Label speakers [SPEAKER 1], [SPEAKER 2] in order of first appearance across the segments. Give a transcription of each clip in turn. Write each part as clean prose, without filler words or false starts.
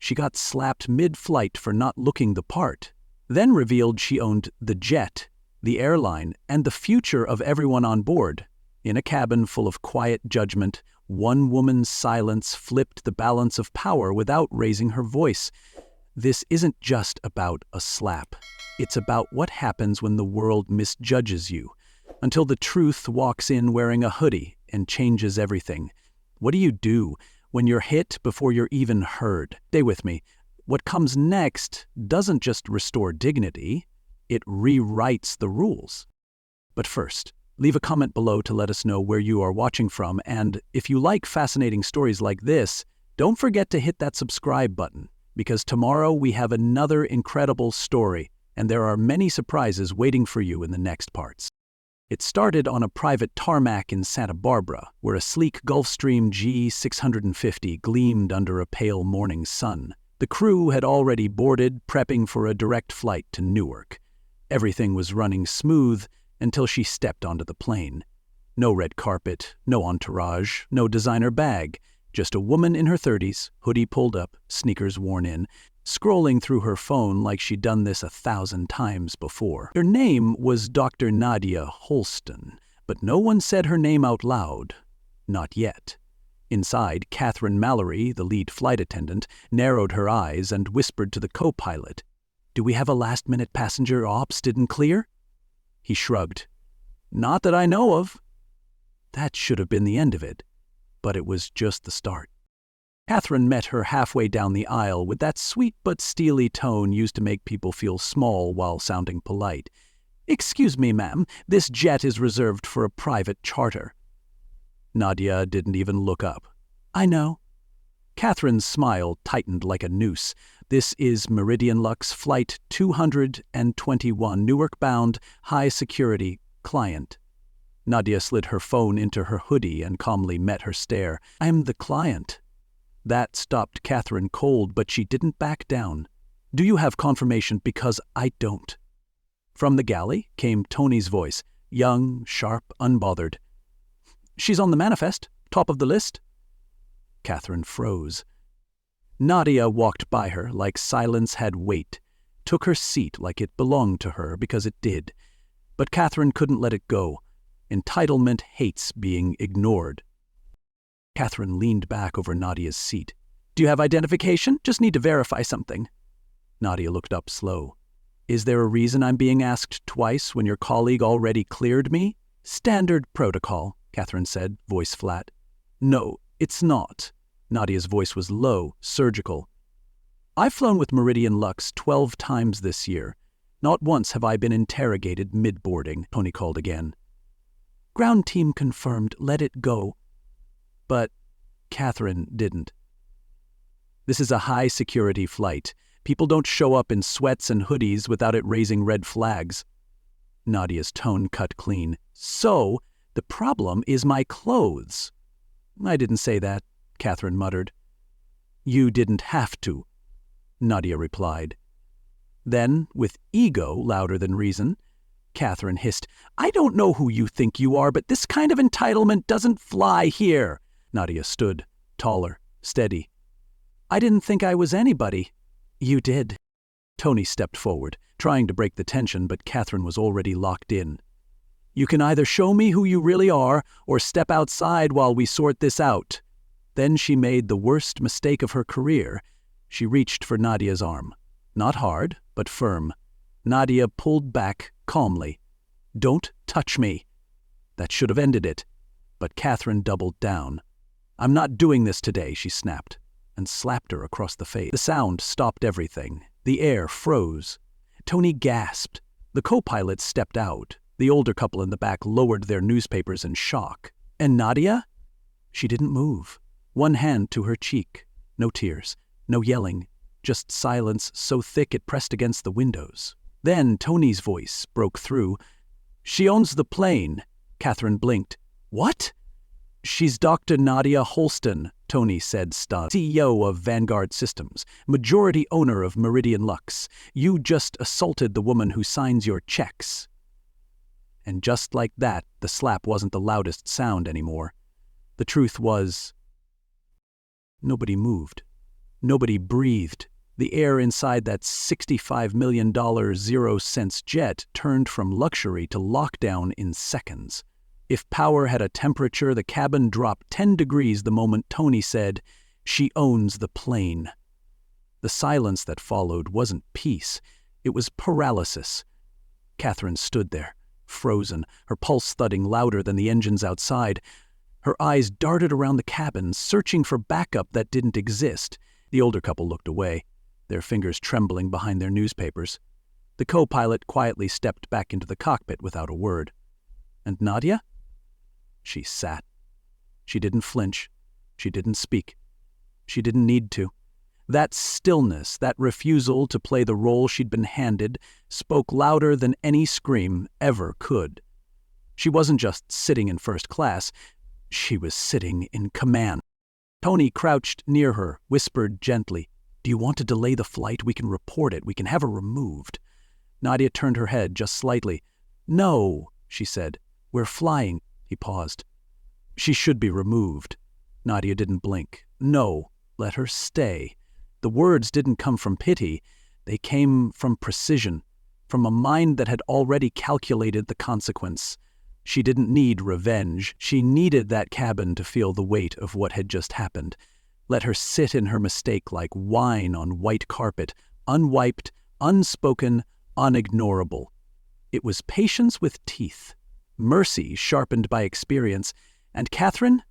[SPEAKER 1] She got slapped mid-flight for not looking the part, then revealed she owned the jet, the airline, and the future of everyone on board. In a cabin full of quiet judgment, one woman's silence flipped the balance of power without raising her voice. This isn't just about a slap. It's about what happens when the world misjudges you, until the truth walks in wearing a hoodie and changes everything. What do you do when you're hit before you're even heard? Stay with me. What comes next doesn't just restore dignity, it rewrites the rules. But first, leave a comment below to let us know where you are watching from, and if you like fascinating stories like this, don't forget to hit that subscribe button, because tomorrow we have another incredible story, and there are many surprises waiting for you in the next parts. It started on a private tarmac in Santa Barbara, where a sleek Gulfstream G650 gleamed under a pale morning sun. The crew had already boarded, prepping for a direct flight to Newark. Everything was running smooth until she stepped onto the plane. No red carpet, no entourage, no designer bag, just a woman in her 30s, hoodie pulled up, sneakers worn in, scrolling through her phone like she'd done this 1,000 times before. Her name was Dr. Nadia Holston, but no one said her name out loud. Not yet. Inside, Catherine Mallory, the lead flight attendant, narrowed her eyes and whispered to the co-pilot, "Do we have a last-minute passenger ops didn't clear?" He shrugged. "Not that I know of." That should have been the end of it, but it was just the start. Catherine met her halfway down the aisle with that sweet but steely tone used to make people feel small while sounding polite. "Excuse me, ma'am, this jet is reserved for a private charter." Nadia didn't even look up. "I know." Catherine's smile tightened like a noose. "This is Meridian Lux Flight 221, Newark-bound, high-security, client." Nadia slid her phone into her hoodie and calmly met her stare. "I'm the client." That stopped Catherine cold, but she didn't back down. "Do you have confirmation? Because I don't." From the galley came Tony's voice, young, sharp, unbothered. "She's on the manifest, top of the list." Catherine froze. Nadia walked by her like silence had weight, took her seat like it belonged to her because it did. But Catherine couldn't let it go. Entitlement hates being ignored. Catherine leaned back over Nadia's seat. "Do you have identification? Just need to verify something." Nadia looked up slow. "Is there a reason I'm being asked twice when your colleague already cleared me?" "Standard protocol," Catherine said, voice flat. "No, it's not." Nadia's voice was low, surgical. "I've flown with Meridian Lux 12 times this year. Not once have I been interrogated mid-boarding," Tony called again. "Ground team confirmed, let it go." But Catherine didn't. "This is a high-security flight. People don't show up in sweats and hoodies without it raising red flags." Nadia's tone cut clean. "So, the problem is my clothes." "I didn't say that," Catherine muttered. "You didn't have to," Nadia replied. Then, with ego louder than reason, Catherine hissed, "I don't know who you think you are, but this kind of entitlement doesn't fly here." Nadia stood, taller, steady. "I didn't think I was anybody." "You did." Tony stepped forward, trying to break the tension, but Catherine was already locked in. "You can either show me who you really are, or step outside while we sort this out." Then she made the worst mistake of her career. She reached for Nadia's arm. Not hard, but firm. Nadia pulled back calmly. "Don't touch me." That should have ended it, but Catherine doubled down. "I'm not doing this today," she snapped, and slapped her across the face. The sound stopped everything. The air froze. Tony gasped. The co-pilot stepped out. The older couple in the back lowered their newspapers in shock. And Nadia? She didn't move. One hand to her cheek. No tears, no yelling, just silence so thick it pressed against the windows. Then Tony's voice broke through. "She owns the plane." Catherine blinked. "What?" "She's Dr. Nadia Holston," Tony said, stunned. "CEO of Vanguard Systems, majority owner of Meridian Lux. You just assaulted the woman who signs your checks." And just like that, the slap wasn't the loudest sound anymore. The truth was, nobody moved. Nobody breathed. The air inside that $65 million 0-cents jet turned from luxury to lockdown in seconds. If power had a temperature, the cabin dropped 10 degrees the moment Tony said, "She owns the plane." The silence that followed wasn't peace. It was paralysis. Catherine stood there, frozen, her pulse thudding louder than the engines outside. Her eyes darted around the cabin, searching for backup that didn't exist. The older couple looked away, their fingers trembling behind their newspapers. The co-pilot quietly stepped back into the cockpit without a word. And Nadia? She sat. She didn't flinch. She didn't speak. She didn't need to. That stillness, that refusal to play the role she'd been handed, spoke louder than any scream ever could. She wasn't just sitting in first class. She was sitting in command. Tony crouched near her, whispered gently, "Do you want to delay the flight? We can report it. We can have her removed." Nadia turned her head just slightly. "No," she said. "We're flying." He paused. "She should be removed." Nadia didn't blink. "No, let her stay." The words didn't come from pity. They came from precision, from a mind that had already calculated the consequence. She didn't need revenge. She needed that cabin to feel the weight of what had just happened. Let her sit in her mistake like wine on white carpet, unwiped, unspoken, unignorable. It was patience with teeth, mercy sharpened by experience, and Catherine?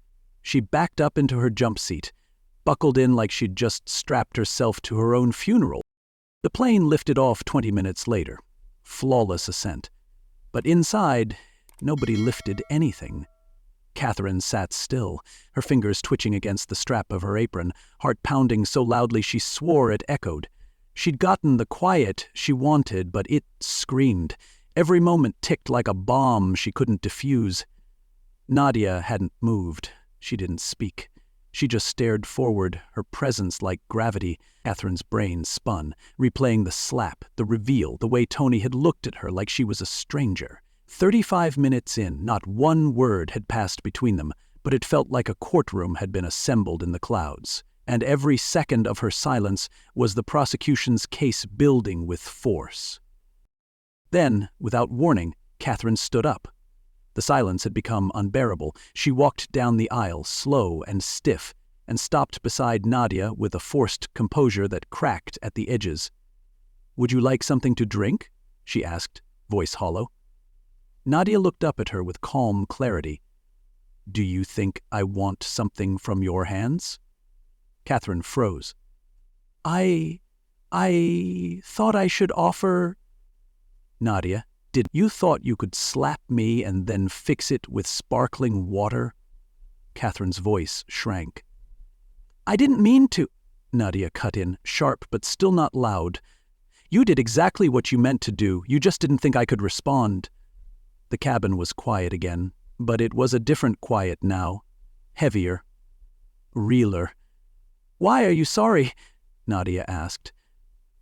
[SPEAKER 1] She backed up into her jump seat, buckled in like she'd just strapped herself to her own funeral. The plane lifted off 20 minutes later. Flawless ascent. But inside, nobody lifted anything. Catherine sat still, her fingers twitching against the strap of her apron, heart pounding so loudly she swore it echoed. She'd gotten the quiet she wanted, but it screamed. Every moment ticked like a bomb she couldn't defuse. Nadia hadn't moved. She didn't speak. She just stared forward, her presence like gravity. Catherine's brain spun, replaying the slap, the reveal, the way Tony had looked at her like she was a stranger. 35 minutes in, not one word had passed between them, but it felt like a courtroom had been assembled in the clouds, and every second of her silence was the prosecution's case building with force. Then, without warning, Catherine stood up. The silence had become unbearable. She walked down the aisle, slow and stiff, and stopped beside Nadia with a forced composure that cracked at the edges. "Would you like something to drink?" she asked, voice hollow. Nadia looked up at her with calm clarity. "Do you think I want something from your hands?" Catherine froze. I thought I should offer..." "Nadia, did you thought you could slap me and then fix it with sparkling water?" Catherine's voice shrank. "I didn't mean to," Nadia cut in, sharp but still not loud. "You did exactly what you meant to do. You just didn't think I could respond." The cabin was quiet again, but it was a different quiet now. Heavier. Realer. "Why are you sorry?" Nadia asked.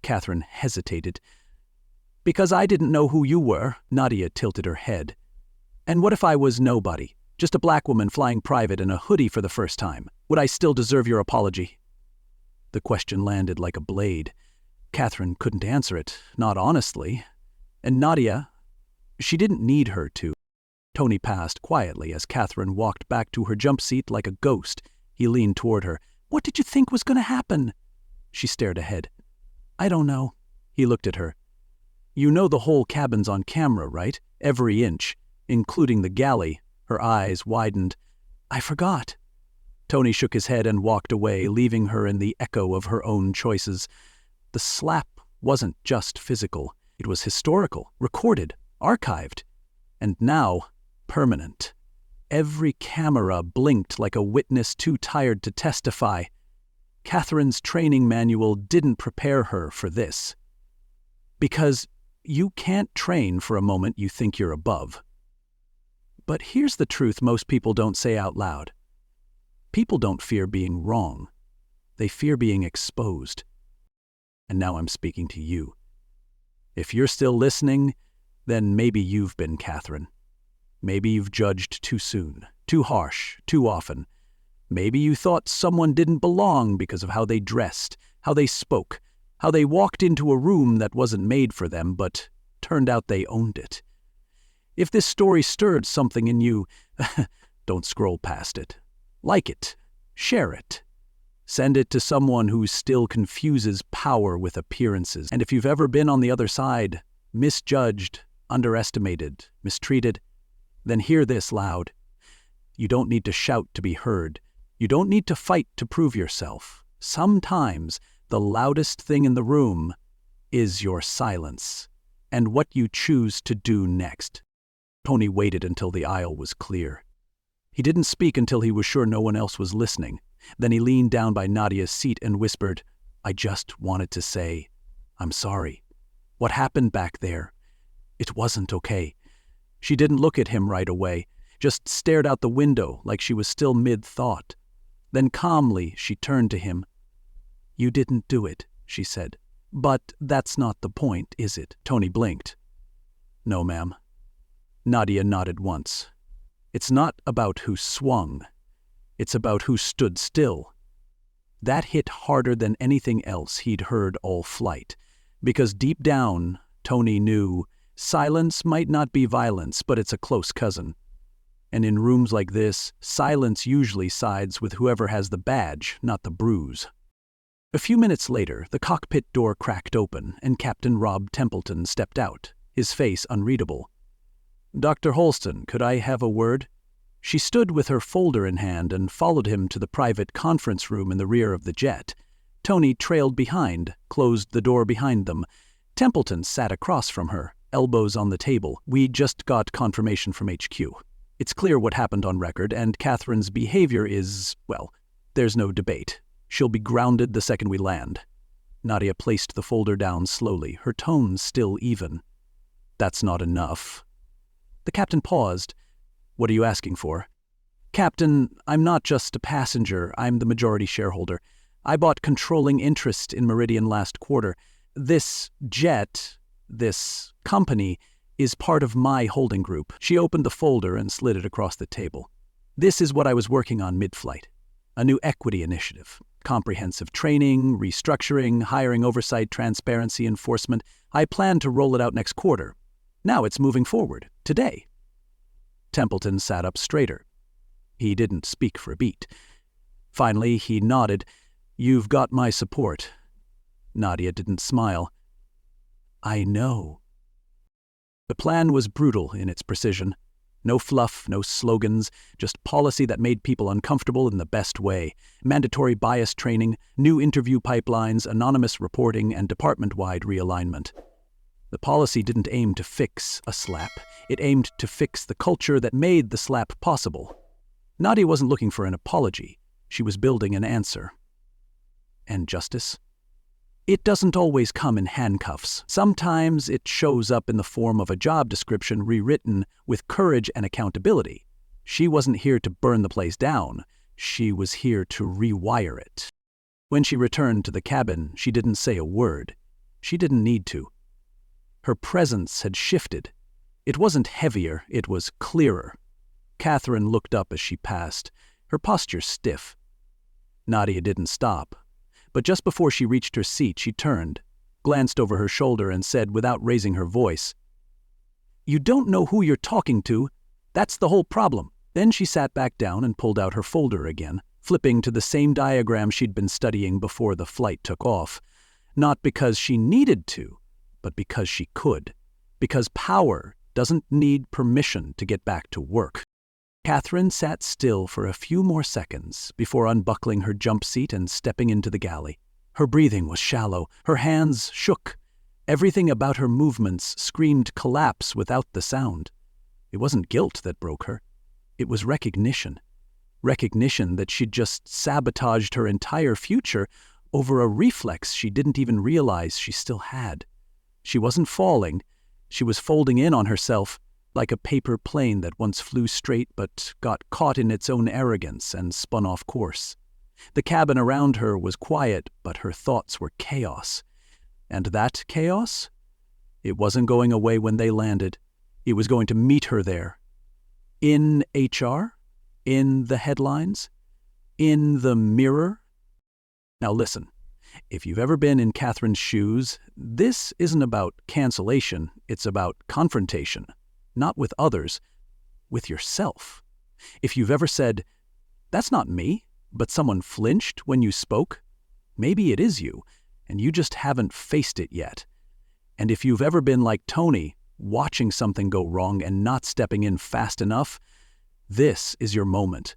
[SPEAKER 1] Catherine hesitated. "Because I didn't know who you were." Nadia tilted her head. "And what if I was nobody? Just a black woman flying private in a hoodie for the first time? Would I still deserve your apology?" The question landed like a blade. Catherine couldn't answer it, not honestly. And Nadia, she didn't need her to. Tony passed quietly as Catherine walked back to her jump seat like a ghost. He leaned toward her. "What did you think was going to happen?" She stared ahead. "I don't know." He looked at her. "You know the whole cabin's on camera, right? Every inch, including the galley." Her eyes widened. "I forgot." Tony shook his head and walked away, leaving her in the echo of her own choices. The slap wasn't just physical. It was historical, recorded, archived, and now permanent. Every camera blinked like a witness too tired to testify. Catherine's training manual didn't prepare her for this. Because you can't train for a moment you think you're above. But here's the truth most people don't say out loud. People don't fear being wrong. They fear being exposed. And now I'm speaking to you. If you're still listening, then maybe you've been Catherine. Maybe you've judged too soon, too harsh, too often. Maybe you thought someone didn't belong because of how they dressed, how they spoke, how they walked into a room that wasn't made for them, but turned out they owned it. If this story stirred something in you, don't scroll past it. Like it. Share it. Send it to someone who still confuses power with appearances. And if you've ever been on the other side, misjudged, underestimated, mistreated, then hear this loud. You don't need to shout to be heard. You don't need to fight to prove yourself. Sometimes the loudest thing in the room is your silence and what you choose to do next. Tony waited until the aisle was clear. He didn't speak until he was sure no one else was listening. Then he leaned down by Nadia's seat and whispered, "I just wanted to say, I'm sorry. What happened back there? It wasn't okay." She didn't look at him right away, just stared out the window like she was still mid-thought. Then calmly she turned to him. "You didn't do it," she said. "But that's not the point, is it?" Tony blinked. "No, ma'am." Nadia nodded once. "It's not about who swung. It's about who stood still." That hit harder than anything else he'd heard all flight, because deep down, Tony knew silence might not be violence, but it's a close cousin. And in rooms like this, silence usually sides with whoever has the badge, not the bruise. A few minutes later, the cockpit door cracked open, and Captain Rob Templeton stepped out, his face unreadable. "Dr. Holston, could I have a word?" She stood with her folder in hand and followed him to the private conference room in the rear of the jet. Tony trailed behind, closed the door behind them. Templeton sat across from her, elbows on the table. "We just got confirmation from HQ. It's clear what happened on record, and Catherine's behavior is, well, there's no debate. She'll be grounded the second we land." Nadia placed the folder down slowly, her tone still even. "That's not enough." The captain paused. "What are you asking for?" "Captain, I'm not just a passenger, I'm the majority shareholder. I bought controlling interest in Meridian last quarter. This jet, this company, is part of my holding group." She opened the folder and slid it across the table. "This is what I was working on mid-flight. A new equity initiative. Comprehensive training, restructuring, hiring oversight, transparency, enforcement. I plan to roll it out next quarter. Now it's moving forward, today." Templeton sat up straighter. He didn't speak for a beat. Finally, he nodded. "You've got my support." Nadia didn't smile. "I know." The plan was brutal in its precision. No fluff, no slogans, just policy that made people uncomfortable in the best way. Mandatory bias training, new interview pipelines, anonymous reporting, and department-wide realignment. The policy didn't aim to fix a slap. It aimed to fix the culture that made the slap possible. Nadia wasn't looking for an apology. She was building an answer. And justice? It doesn't always come in handcuffs. Sometimes it shows up in the form of a job description rewritten with courage and accountability. She wasn't here to burn the place down. She was here to rewire it. When she returned to the cabin, she didn't say a word. She didn't need to. Her presence had shifted. It wasn't heavier, it was clearer. Catherine looked up as she passed, her posture stiff. Nadia didn't stop. But just before she reached her seat, she turned, glanced over her shoulder, and said without raising her voice, "You don't know who you're talking to. That's the whole problem." Then she sat back down and pulled out her folder again, flipping to the same diagram she'd been studying before the flight took off. Not because she needed to, but because she could. Because power doesn't need permission to get back to work. Catherine sat still for a few more seconds before unbuckling her jump seat and stepping into the galley. Her breathing was shallow, her hands shook. Everything about her movements screamed collapse without the sound. It wasn't guilt that broke her. It was recognition. Recognition that she'd just sabotaged her entire future over a reflex she didn't even realize she still had. She wasn't falling. She was folding in on herself, like a paper plane that once flew straight but got caught in its own arrogance and spun off course. The cabin around her was quiet, but her thoughts were chaos. And that chaos? It wasn't going away when they landed. It was going to meet her there. In HR? In the headlines? In the mirror? Now listen, if you've ever been in Catherine's shoes, this isn't about cancellation, it's about confrontation. Not with others, with yourself. If you've ever said, "That's not me," but someone flinched when you spoke, maybe it is you, and you just haven't faced it yet. And if you've ever been like Tony, watching something go wrong and not stepping in fast enough, this is your moment.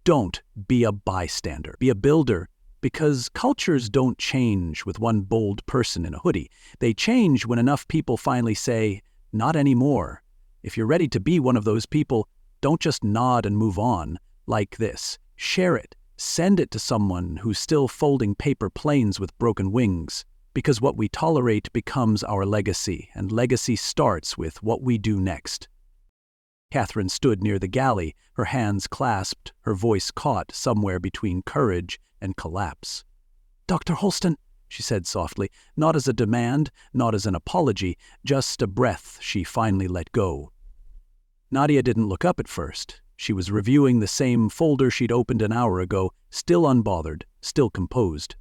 [SPEAKER 1] Don't be a bystander, be a builder, because cultures don't change with one bold person in a hoodie. They change when enough people finally say, "Not anymore." If you're ready to be one of those people, don't just nod and move on. Like this. Share it. Send it to someone who's still folding paper planes with broken wings. Because what we tolerate becomes our legacy, and legacy starts with what we do next. Catherine stood near the galley, her hands clasped, her voice caught somewhere between courage and collapse. "Dr. Holston," she said softly, not as a demand, not as an apology, just a breath she finally let go. Nadia didn't look up at first. She was reviewing the same folder she'd opened an hour ago, still unbothered, still composed.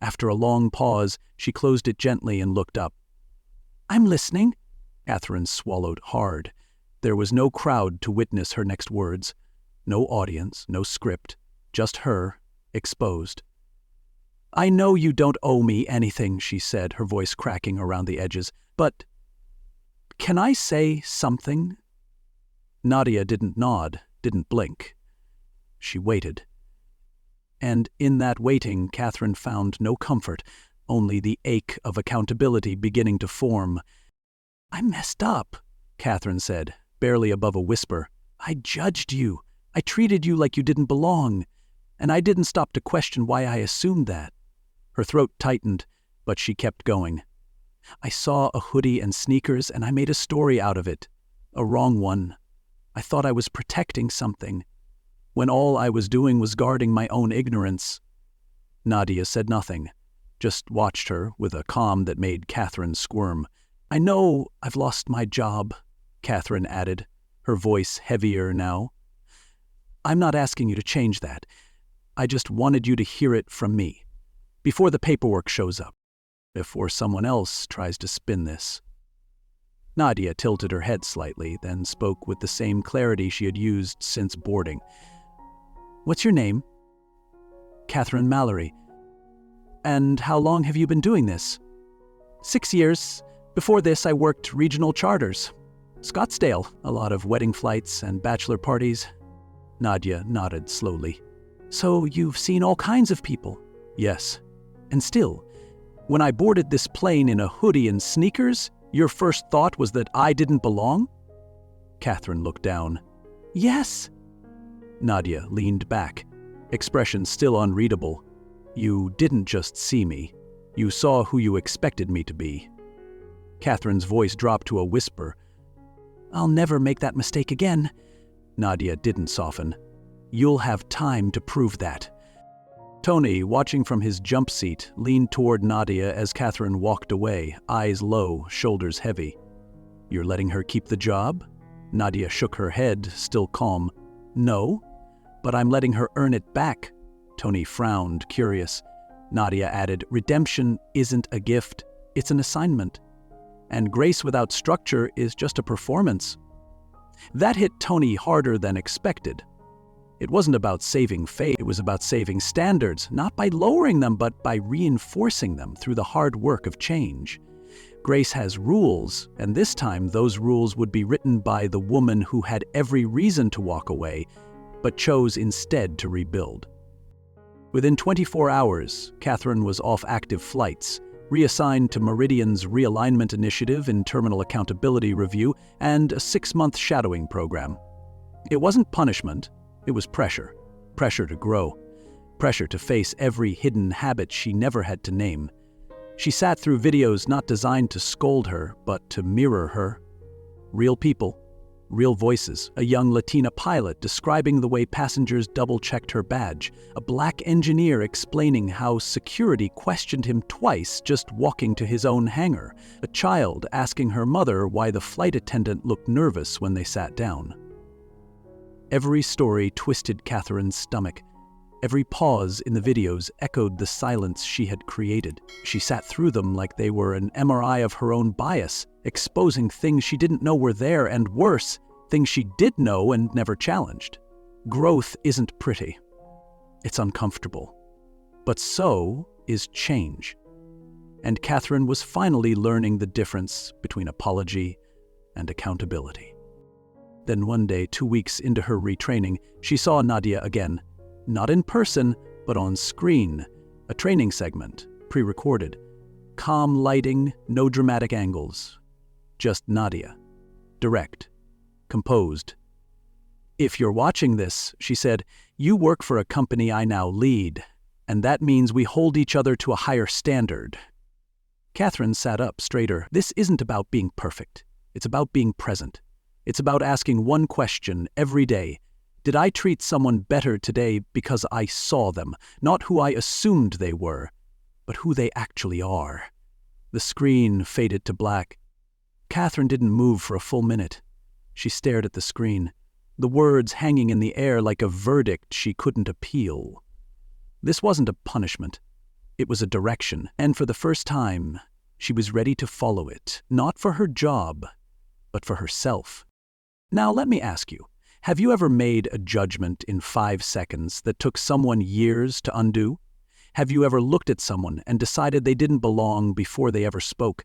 [SPEAKER 1] After a long pause, she closed it gently and looked up. "I'm listening." Catherine swallowed hard. There was no crowd to witness her next words. No audience, no script, just her, exposed. "I know you don't owe me anything," she said, her voice cracking around the edges, "but can I say something?" Nadia didn't nod, didn't blink. She waited. And in that waiting, Catherine found no comfort, only the ache of accountability beginning to form. "I messed up," Catherine said, barely above a whisper. "I judged you. I treated you like you didn't belong. And I didn't stop to question why I assumed that." Her throat tightened, but she kept going. "I saw a hoodie and sneakers, and I made a story out of it. A wrong one. I thought I was protecting something, when all I was doing was guarding my own ignorance." Nadia said nothing, just watched her with a calm that made Catherine squirm. "I know I've lost my job," Catherine added, her voice heavier now. "I'm not asking you to change that. I just wanted you to hear it from me, before the paperwork shows up, before someone else tries to spin this." Nadia tilted her head slightly, then spoke with the same clarity she had used since boarding. "What's your name?" "Catherine Mallory." "And how long have you been doing this?" 6 years. Before this, I worked regional charters. Scottsdale, a lot of wedding flights and bachelor parties." Nadia nodded slowly. "So you've seen all kinds of people?" "Yes." "And still, when I boarded this plane in a hoodie and sneakers, your first thought was that I didn't belong?" Catherine looked down. "Yes." Nadia leaned back, expression still unreadable. "You didn't just see me. You saw who you expected me to be." Catherine's voice dropped to a whisper. "I'll never make that mistake again." Nadia didn't soften. "You'll have time to prove that." Tony, watching from his jump seat, leaned toward Nadia as Catherine walked away, eyes low, shoulders heavy. "You're letting her keep the job?" Nadia shook her head, still calm. "No, but I'm letting her earn it back." Tony frowned, curious. Nadia added, "Redemption isn't a gift, it's an assignment. And grace without structure is just a performance." That hit Tony harder than expected. It wasn't about saving faith, it was about saving standards, not by lowering them, but by reinforcing them through the hard work of change. Grace has rules, and this time those rules would be written by the woman who had every reason to walk away, but chose instead to rebuild. Within 24 hours, Catherine was off active flights, reassigned to Meridian's realignment initiative in terminal accountability review, and a 6-month shadowing program. It wasn't punishment. It was pressure. Pressure to grow. Pressure to face every hidden habit she never had to name. She sat through videos not designed to scold her, but to mirror her. Real people, real voices, a young Latina pilot describing the way passengers double-checked her badge, a black engineer explaining how security questioned him twice just walking to his own hangar, a child asking her mother why the flight attendant looked nervous when they sat down. Every story twisted Catherine's stomach. Every pause in the videos echoed the silence she had created. She sat through them like they were an MRI of her own bias, exposing things she didn't know were there, and worse, things she did know and never challenged. Growth isn't pretty. It's uncomfortable. But so is change. And Catherine was finally learning the difference between apology and accountability. Then one day, 2 weeks into her retraining, she saw Nadia again. Not in person, but on screen. A training segment, pre-recorded. Calm lighting, no dramatic angles. Just Nadia. Direct. Composed. "If you're watching this," she said, "you work for a company I now lead, and that means we hold each other to a higher standard." Catherine sat up straighter. This isn't about being perfect. It's about being present. It's about asking one question every day. Did I treat someone better today because I saw them, not who I assumed they were, but who they actually are? The screen faded to black. Catherine didn't move for a full minute. She stared at the screen, the words hanging in the air like a verdict she couldn't appeal. This wasn't a punishment. It was a direction, and for the first time, she was ready to follow it, not for her job, but for herself. Now let me ask you, have you ever made a judgment in 5 seconds that took someone years to undo? Have you ever looked at someone and decided they didn't belong before they ever spoke?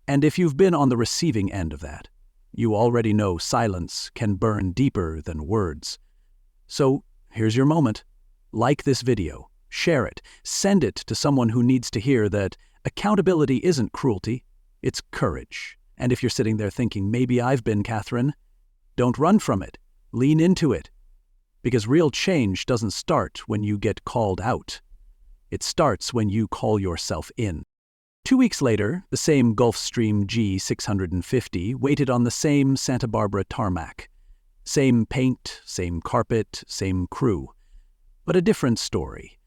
[SPEAKER 1] And if you've been on the receiving end of that, you already know silence can burn deeper than words. So here's your moment. Like this video, share it, send it to someone who needs to hear that accountability isn't cruelty, it's courage. And if you're sitting there thinking, maybe I've been Catherine, don't run from it. Lean into it. Because real change doesn't start when you get called out. It starts when you call yourself in. 2 weeks later, the same Gulfstream G650 waited on the same Santa Barbara tarmac. Same paint, same carpet, same crew. But a different story.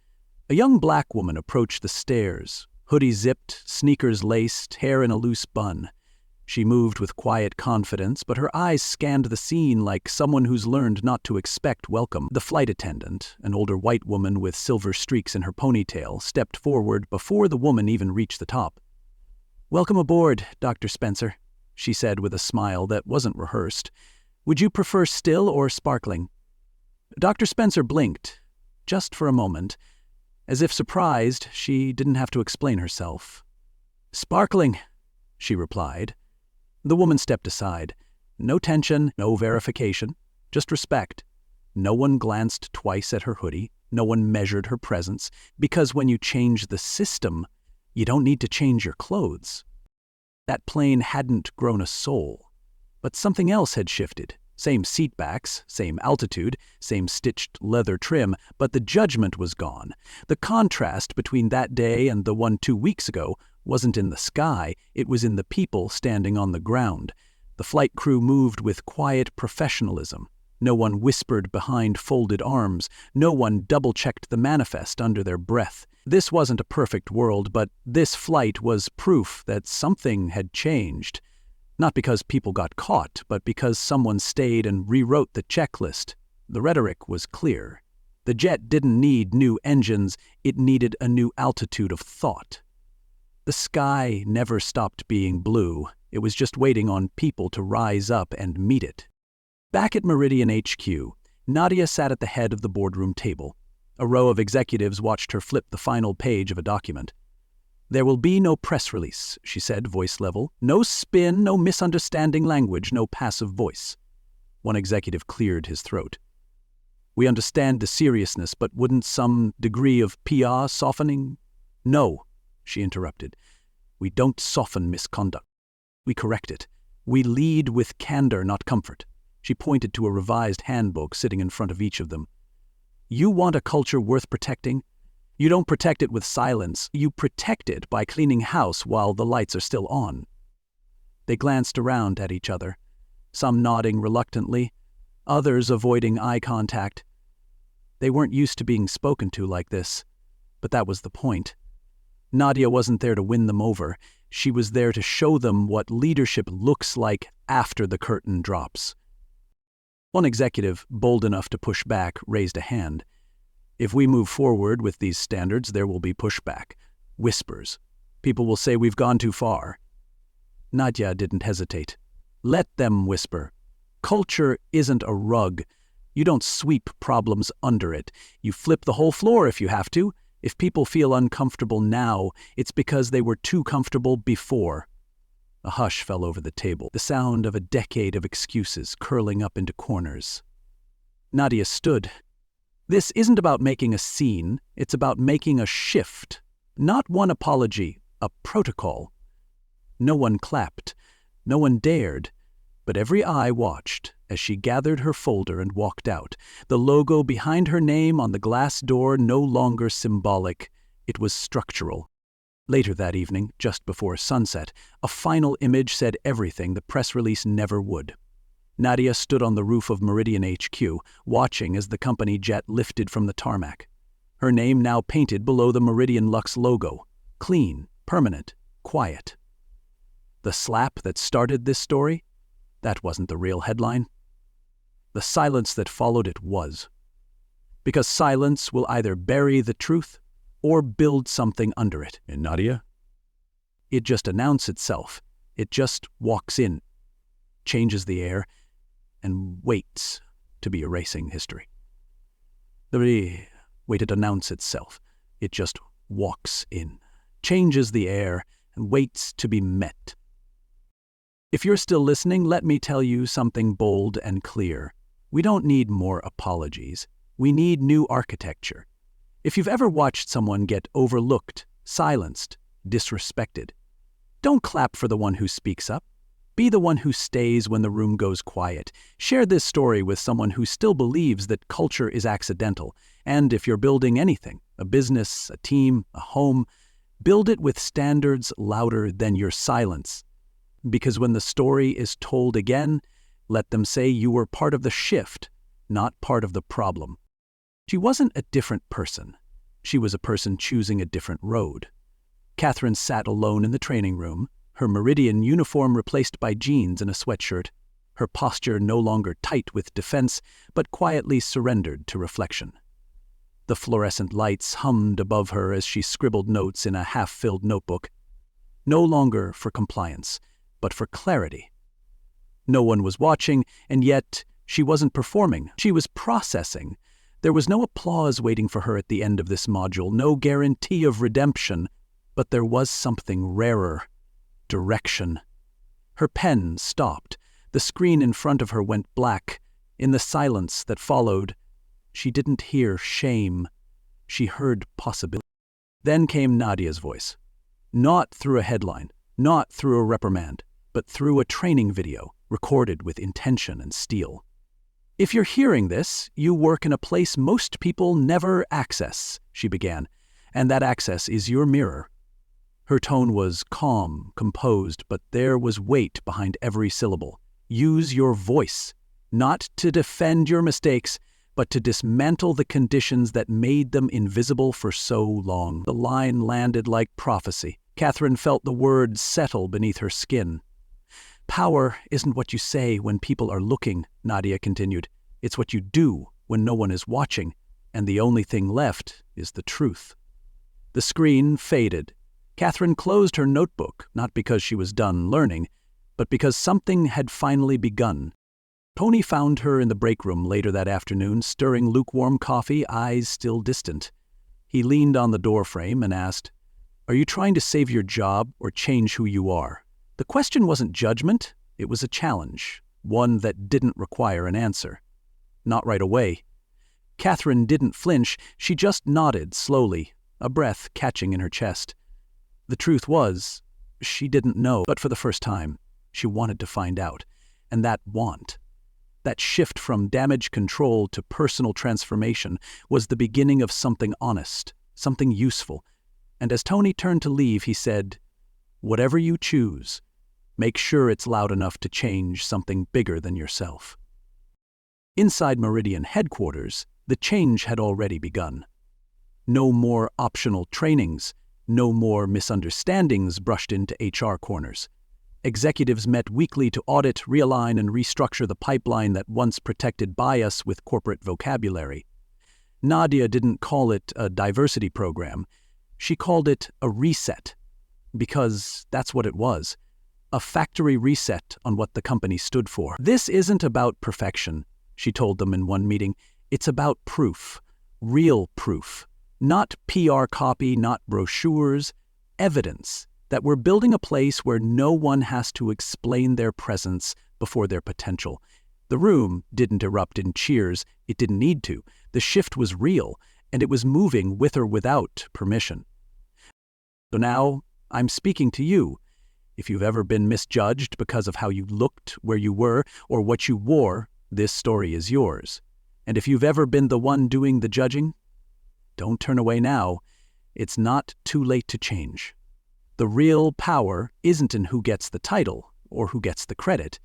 [SPEAKER 1] A young black woman approached the stairs, hoodie zipped, sneakers laced, hair in a loose bun. She moved with quiet confidence, but her eyes scanned the scene like someone who's learned not to expect welcome. The flight attendant, an older white woman with silver streaks in her ponytail, stepped forward before the woman even reached the top. "Welcome aboard, Dr. Spencer," she said with a smile that wasn't rehearsed. "Would you prefer still or sparkling?" Dr. Spencer blinked, just for a moment. As if surprised, she didn't have to explain herself. "Sparkling," she replied. The woman stepped aside. No tension, no verification, just respect. No one glanced twice at her hoodie. No one measured her presence. Because when you change the system, you don't need to change your clothes. That plane hadn't grown a soul. But something else had shifted. Same seat backs, same altitude, same stitched leather trim, but the judgment was gone. The contrast between that day and the one 2 weeks ago wasn't in the sky, it was in the people standing on the ground. The flight crew moved with quiet professionalism. No one whispered behind folded arms. No one double-checked the manifest under their breath. This wasn't a perfect world, but this flight was proof that something had changed. Not because people got caught, but because someone stayed and rewrote the checklist. The rhetoric was clear. The jet didn't need new engines, it needed a new altitude of thought. The sky never stopped being blue. It was just waiting on people to rise up and meet it. Back at Meridian HQ, Nadia sat at the head of the boardroom table. A row of executives watched her flip the final page of a document. "There will be no press release," she said, voice level. "No spin, no misunderstanding language, no passive voice." One executive cleared his throat. "We understand the seriousness, but wouldn't some degree of PR softening?" "No," she interrupted. "We don't soften misconduct. We correct it. We lead with candor, not comfort." She pointed to a revised handbook sitting in front of each of them. "You want a culture worth protecting? You don't protect it with silence. You protect it by cleaning house while the lights are still on." They glanced around at each other, some nodding reluctantly, others avoiding eye contact. They weren't used to being spoken to like this, but that was the point. Nadia wasn't there to win them over. She was there to show them what leadership looks like after the curtain drops. One executive, bold enough to push back, raised a hand. If we move forward with these standards, there will be pushback, whispers. People will say we've gone too far. Nadia didn't hesitate. Let them whisper. Culture isn't a rug. You don't sweep problems under it. You flip the whole floor if you have to. If people feel uncomfortable now, it's because they were too comfortable before. A hush fell over the table, the sound of a decade of excuses curling up into corners. Nadia stood. This isn't about making a scene, it's about making a shift. Not one apology, a protocol. No one clapped, no one dared, but every eye watched as she gathered her folder and walked out, the logo behind her name on the glass door no longer symbolic, it was structural. Later that evening, just before sunset, a final image said everything the press release never would. Nadia stood on the roof of Meridian HQ, watching as the company jet lifted from the tarmac. Her name now painted below the Meridian Lux logo. Clean, permanent, quiet. The slap that started this story? That wasn't the real headline. The silence that followed it was. Because silence will either bury the truth or build something under it. And Nadia? It just announces itself. It just walks in, changes the air, and waits to be erasing history. The way to announce itself. It just walks in, changes the air, and waits to be met. If you're still listening, let me tell you something bold and clear. We don't need more apologies. We need new architecture. If you've ever watched someone get overlooked, silenced, disrespected, don't clap for the one who speaks up. Be the one who stays when the room goes quiet. Share this story with someone who still believes that culture is accidental. And if you're building anything, a business, a team, a home, build it with standards louder than your silence. Because when the story is told again, let them say you were part of the shift, not part of the problem. She wasn't a different person. She was a person choosing a different road. Catherine sat alone in the training room, her Meridian uniform replaced by jeans and a sweatshirt, her posture no longer tight with defense, but quietly surrendered to reflection. The fluorescent lights hummed above her as she scribbled notes in a half-filled notebook. No longer for compliance, but for clarity. No one was watching, and yet she wasn't performing. She was processing. There was no applause waiting for her at the end of this module, no guarantee of redemption, but there was something rarer. Direction. Her pen stopped. The screen in front of her went black. In the silence that followed, she didn't hear shame. She heard possibility. Then came Nadia's voice. Not through a headline, not through a reprimand, but through a training video, recorded with intention and steel. If you're hearing this, you work in a place most people never access, she began, and that access is your mirror. Her tone was calm, composed, but there was weight behind every syllable. Use your voice, not to defend your mistakes, but to dismantle the conditions that made them invisible for so long. The line landed like prophecy. Catherine felt the words settle beneath her skin. Power isn't what you say when people are looking, Nadia continued. It's what you do when no one is watching, and the only thing left is the truth. The screen faded. Catherine closed her notebook, not because she was done learning, but because something had finally begun. Tony found her in the break room later that afternoon, stirring lukewarm coffee, eyes still distant. He leaned on the doorframe and asked, "Are you trying to save your job or change who you are?" The question wasn't judgment, it was a challenge, one that didn't require an answer. Not right away. Catherine didn't flinch, she just nodded slowly, a breath catching in her chest. The truth was, she didn't know, but for the first time, she wanted to find out. And that want, that shift from damage control to personal transformation, was the beginning of something honest, something useful. And as Tony turned to leave, he said, "Whatever you choose, make sure it's loud enough to change something bigger than yourself." Inside Meridian headquarters, the change had already begun. No more optional trainings, no more misunderstandings brushed into HR corners. Executives met weekly to audit, realign, and restructure the pipeline that once protected bias with corporate vocabulary. Nadia didn't call it a diversity program. She called it a reset, because that's what it was. A factory reset on what the company stood for. This isn't about perfection, she told them in one meeting. It's about proof, real proof. Not PR copy, not brochures, evidence that we're building a place where no one has to explain their presence before their potential. The room didn't erupt in cheers. It didn't need to. The shift was real, and it was moving with or without permission. So now, I'm speaking to you. If you've ever been misjudged because of how you looked, where you were, or what you wore, this story is yours. And if you've ever been the one doing the judging, don't turn away now. It's not too late to change. The real power isn't in who gets the title or who gets the credit.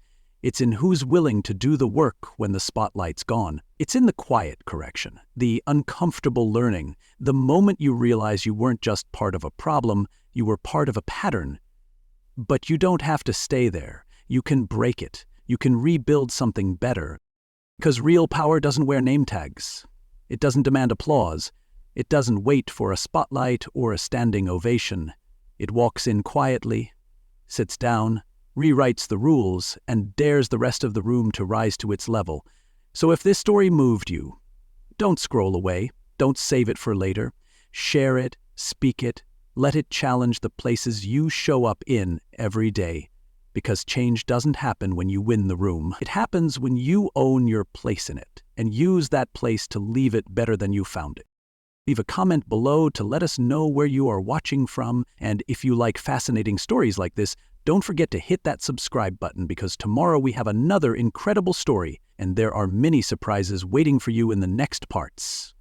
[SPEAKER 1] It's in who's willing to do the work when the spotlight's gone. It's in the quiet correction, the uncomfortable learning, the moment you realize you weren't just part of a problem, you were part of a pattern. But you don't have to stay there. You can break it. You can rebuild something better. Because real power doesn't wear name tags. It doesn't demand applause. It doesn't wait for a spotlight or a standing ovation. It walks in quietly, sits down, rewrites the rules, and dares the rest of the room to rise to its level. So if this story moved you, don't scroll away. Don't save it for later. Share it, speak it, let it challenge the places you show up in every day. Because change doesn't happen when you win the room. It happens when you own your place in it and use that place to leave it better than you found it. Leave a comment below to let us know where you are watching from, and if you like fascinating stories like this, don't forget to hit that subscribe button, because tomorrow we have another incredible story and there are many surprises waiting for you in the next parts.